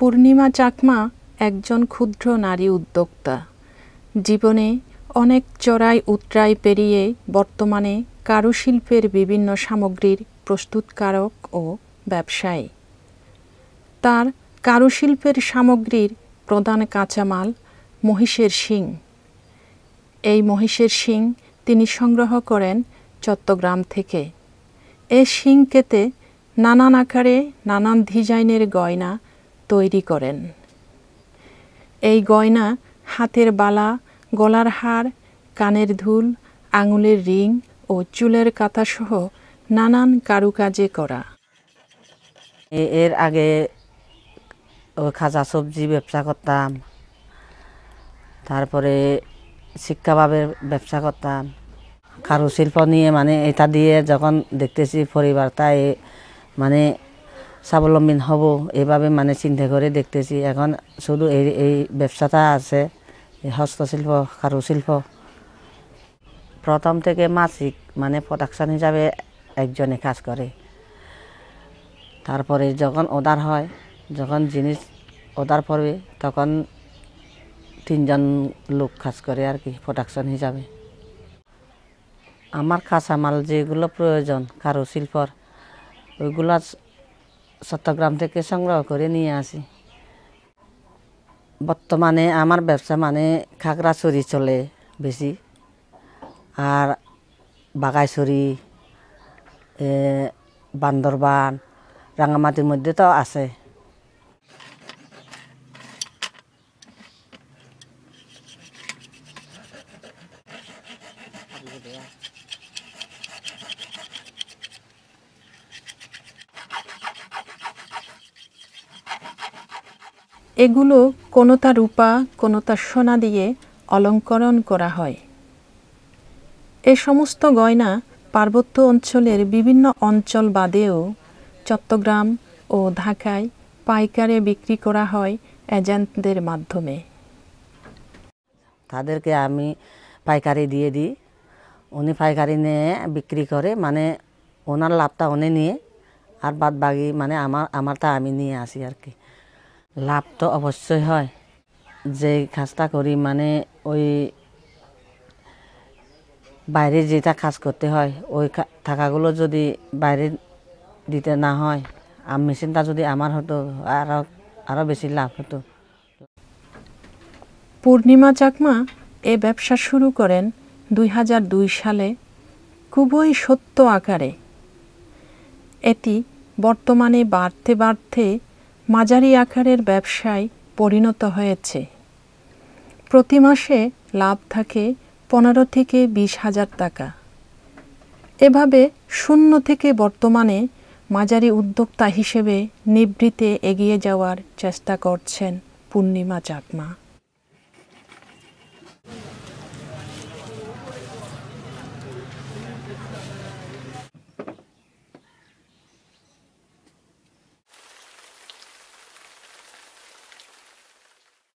পূর্ণিমা চাকমা একজন ক্ষুদ্র নারী উদ্যোক্তা। জীবনে অনেক চড়াই উতরাই পেরিয়ে বর্তমানে কারুশিল্পের বিভিন্ন সামগ্রীর প্রস্তুতকারক ও ব্যবসায়ী। তার কারুশিল্পের সামগ্রীর প্রধান কাঁচামাল মহিষের শিং। এই মহিষের শিং তিনি সংগ্রহ করেন চট্টগ্রাম থেকে। এ শিং কেটে নানান আকারে নানান ডিজাইনের গয়না তৈরি করেন। এই গয়না হাতের বালা, গলার হার, কানের দুল, আঙুলের রিং ও চুলের কাঁথাসহ নানান কারুকাজে করা। এর আগে খাজা সবজি ব্যবসা করতাম, তারপরে শিক্ষাভাবের ব্যবসা করতাম। কারুশিল্প নিয়ে এটা দিয়ে যখন দেখতেছি পরিবার তাই স্বাবলম্বী হব, এভাবে চিন্তা করে দেখতেছি। এখন শুধু এই ব্যবসাটা আছে, হস্তশিল্প, কারুশিল্প। প্রথম থেকে মাসিক প্রোডাকশন হিসাবে একজনে কাজ করে। তারপরে যখন অর্ডার হয়, যখন জিনিস অর্ডার পড়বে, তখন 3 জন লোক কাজ করে আর কি প্রোডাকশন হিসাবে। আমার কাঁচামাল যেগুলো প্রয়োজন কারুশিল্পর, ওইগুলো চট্টগ্রাম থেকে সংগ্রহ করে নিয়ে আসি। বর্তমানে আমার ব্যবসা খাগড়াছড়ি চলে বেশি, আর বাগাইছড়ি, বান্দরবান, রাঙামাটির মধ্যে তো আছে। এগুলো কোনোটা রূপা, কোনোটা সোনা দিয়ে অলঙ্করণ করা হয়। এ সমস্ত গয়না পার্বত্য অঞ্চলের বিভিন্ন অঞ্চল বাদেও চট্টগ্রাম ও ঢাকায় পাইকারে বিক্রি করা হয় এজেন্টদের মাধ্যমে। তাদেরকে আমি পাইকারি দিয়ে দিই, উনি পাইকারি নিয়ে বিক্রি করে, ওনার লাভটা উনি নিয়ে, আর বাদ বাকি আমারটা আমি নিয়ে আসি আর কি। লাভ তো অবশ্যই হয়। যে কাজটা করি ওই বাইরে যেটা কাজ করতে হয়, ওই টাকাগুলো যদি বাইরে দিতে না হয়, মেশিনটা যদি আমার হতো, আরও বেশি লাভ হতো। পূর্ণিমা চাকমা এ ব্যবসা শুরু করেন 2002 সালে খুবই ছোট্ট আকারে। এটি বর্তমানে বাড়তে বাড়তে মাঝারি আকারের ব্যবসায় পরিণত হয়েছে। প্রতি মাসে লাভ থাকে 15 থেকে 20 হাজার টাকা। এভাবে শূন্য থেকে বর্তমানে মাঝারি উদ্যোক্তা হিসেবে নিভৃতে এগিয়ে যাওয়ার চেষ্টা করছেন পূর্ণিমা চাকমা।